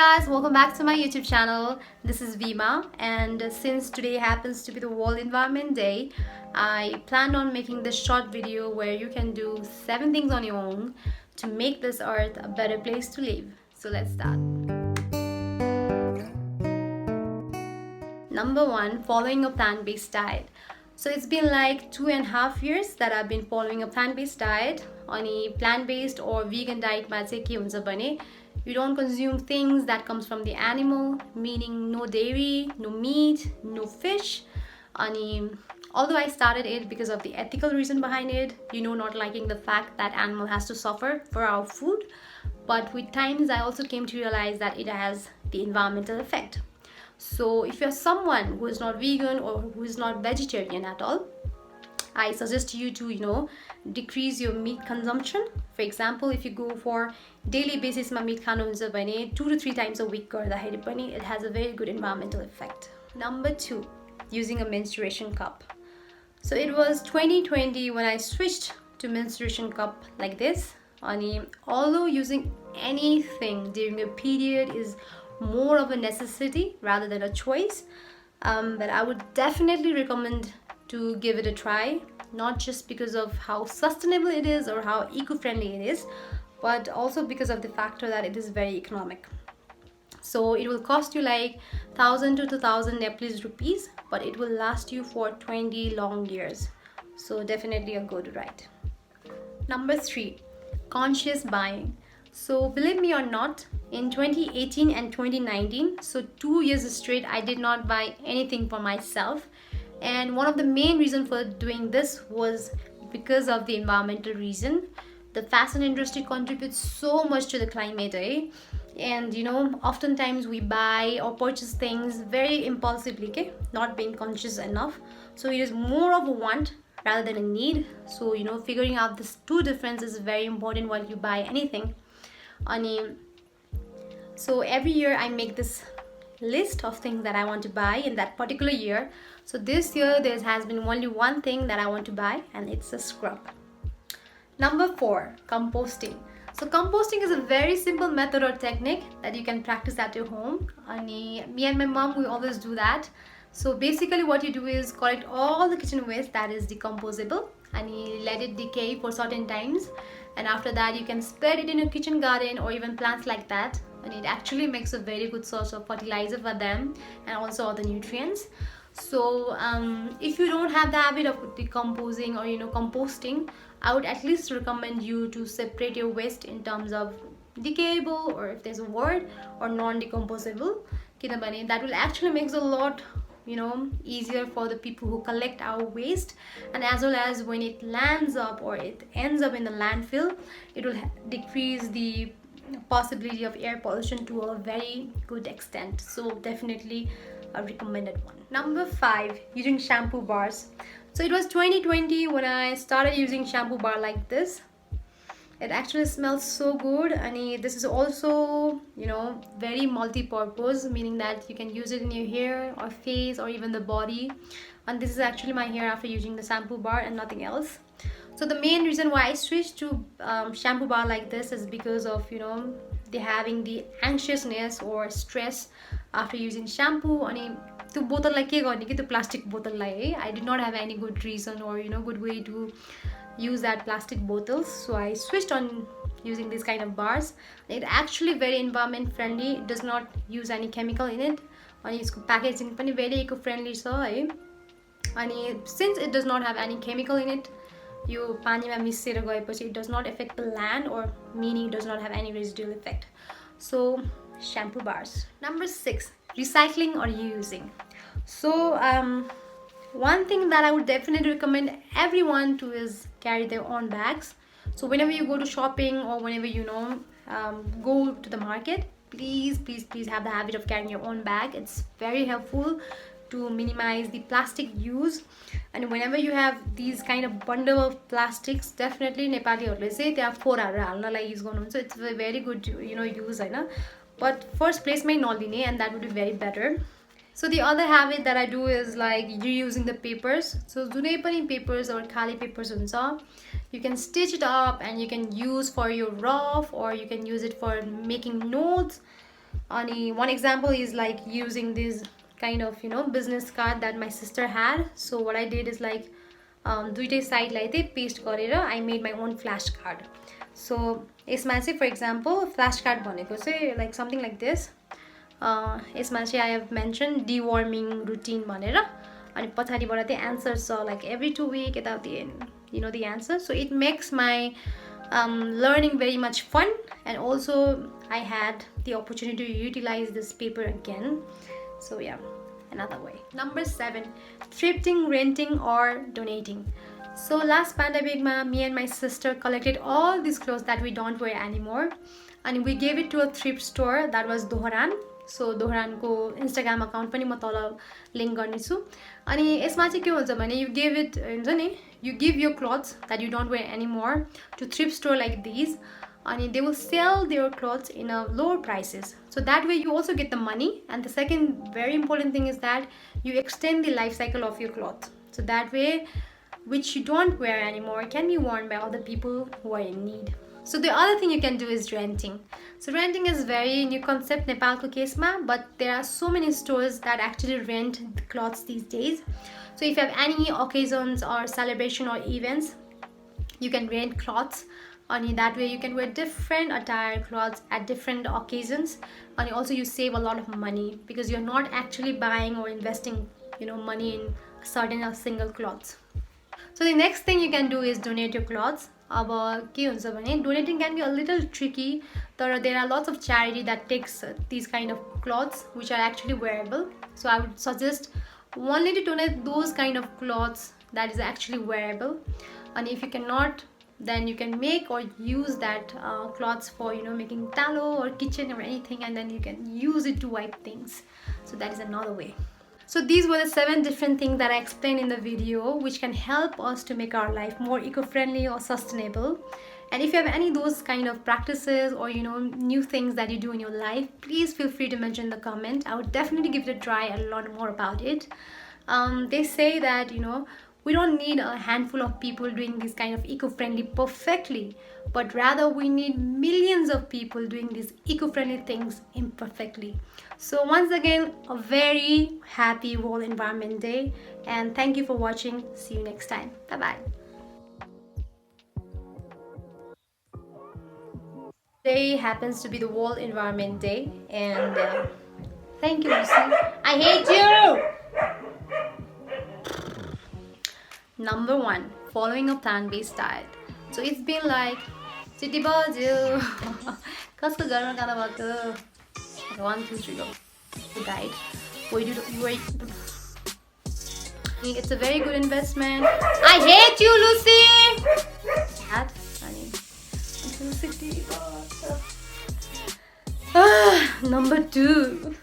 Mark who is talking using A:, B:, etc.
A: guys, welcome back to my YouTube channel. This is Vima, and since today happens to be the World Environment Day, I planned on making this short video where you can do 7 things on your own to make this earth a better place to live. So let's start. Number 1, following a plant-based diet. So it's been like 2.5 years that I've been following a plant-based diet. On a plant-based or vegan diet, you don't consume things that comes from the animal, meaning no dairy, no meat, no fish. Although I started it because of the ethical reason behind it, not liking the fact that animal has to suffer for our food. But with times, I also came to realize that it has the environmental effect. So if you're someone who is not vegan or who is not vegetarian at all, I suggest you to, decrease your meat consumption. For example, if you go for daily basis meat khanu 2 to 3 times a week, it has a very good environmental effect. Number 2, using a menstruation cup. So it was 2020 when I switched to menstruation cup like this. Although using anything during a period is more of a necessity rather than a choice, but I would definitely recommend to give it a try, not just because of how sustainable it is or how eco-friendly it is, but also because of the factor that it is very economic. So it will cost you like 1,000 to 2,000 Nepalese rupees, but it will last you for 20 long years. So definitely a good ride. Number 3, conscious buying. So believe me or not, in 2018 and 2019, so 2 years straight, I did not buy anything for myself. And one of the main reasons for doing this was because of the environmental reason. The fashion industry contributes so much to the climate, and oftentimes we buy or purchase things very impulsively, not being conscious enough. So it is more of a want rather than a need. So figuring out this two differences is very important while you buy anything. So every year I make this list of things that I want to buy in that particular year. So this year there has been only one thing that I want to buy, and it's a scrub. Number 4, composting. So composting is a very simple method or technique that you can practice at your home. Me and my mom, we always do that. So basically what you do is collect all the kitchen waste that is decomposable and you let it decay for certain times, and after that you can spread it in your kitchen garden or even plants like that, and it actually makes a very good source of fertilizer for them and also other nutrients. So if you don't have the habit of decomposing or composting, I would at least recommend you to separate your waste in terms of decayable, or if there's a word, or non-decomposable. That will actually make a lot easier for the people who collect our waste, and as well as when it lands up or it ends up in the landfill, it will decrease the possibility of air pollution to a very good extent. So definitely a recommended one. Number 5, using shampoo bars. So it was 2020 when I started using shampoo bar like this. It actually smells so good, and this is also very multi-purpose, meaning that you can use it in your hair or face or even the body. And this is actually my hair after using the shampoo bar and nothing else. So the main reason why I switched to shampoo bar like this is because of the having the anxiousness or stress after using shampoo. To bottle like the plastic bottle, I did not have any good reason or good way to use that plastic bottles, so I switched on using this kind of bars. It actually very environment friendly. It does not use any chemical in it, and its packaging pani very eco friendly. So since it does not have any chemical in it, you panima misera gaeपछि it does not affect the land, or meaning it does not have any residual effect. So shampoo bars. Number 6, recycling or reusing. So one thing that I would definitely recommend everyone to is carry their own bags. So whenever you go to shopping or whenever go to the market, please have the habit of carrying your own bag. It's very helpful to minimize the plastic use. And whenever you have these kind of bundle of plastics, definitely Nepali say they are 4 use गर्नुहुन्छ. So it's a very good use, but first place may not be, and that would be very better. So the other habit that I do is like reusing the papers. So जुनै पनि papers or खाली papers हुन्छ, you can stitch it up and you can use for your rough, or you can use it for making notes. One example is like using this kind of business card that my sister had. So what I did is like दुईटै साइडलाई चाहिँ paste गरेर I made my own flashcard. So यसमा चाहिँ for example flashcard भनेको चाहिँ like something like this. यसमा चाहिँ I have mentioned deworming routine भनेर, अनि पछाडिबाट चाहिँ answers छ like every 2 week यताउति the answer. So it makes my learning very much fun, and also I had the opportunity to utilize this paper again. So yeah, another way. Number 7, thrifting, renting or donating. So last pandemic me and my sister collected all these clothes that we don't wear anymore, and we gave it to a thrift store that was Dohran. So Dohran ko Instagram account pani ma tala link गर्ने छु. अनि यसमा चाहिँ के हुन्छ भने you give it हुन्छ नि, you give your clothes that you don't wear anymore to thrift store like these, and they will sell their clothes in a lower prices. So that way you also get the money, and the second very important thing is that you extend the life cycle of your cloth. So that way which you don't wear anymore can be worn by other people who are in need. So the other thing you can do is renting. So renting is very new concept Nepalko case ma, but there are so many stores that actually rent the clothes these days. So if you have any occasions or celebration or events, you can rent clothes. And that way you can wear different attire clothes at different occasions, and also you save a lot of money because you're not actually buying or investing money in certain or single clothes. So the next thing you can do is donate your clothes. Donating can be a little tricky. There are lots of charity that takes these kind of clothes which are actually wearable. So I would suggest only to donate those kind of clothes that is actually wearable, and if you cannot, then you can make or use that cloths for making talo or kitchen or anything, and then you can use it to wipe things. So that is another way. So these were the 7 different things that I explained in the video which can help us to make our life more eco-friendly or sustainable. And if you have any of those kind of practices or new things that you do in your life, please feel free to mention in the comment. I would definitely give it a try and learn more about it. They say that we don't need a handful of people doing this kind of eco-friendly perfectly, but rather we need millions of people doing these eco-friendly things imperfectly. So once again, a very happy World Environment Day, and thank you for watching. See you next time. Bye bye. Today happens to be the World Environment Day, and thank you, Lucy. I hate you. Number 1, following a plant-based diet. So it's been like City Baju. Kasko garma kana bhako? 1, 2, 3 go. Diet. It's a very good investment. I hate you, Lucy. That honey. Number 2.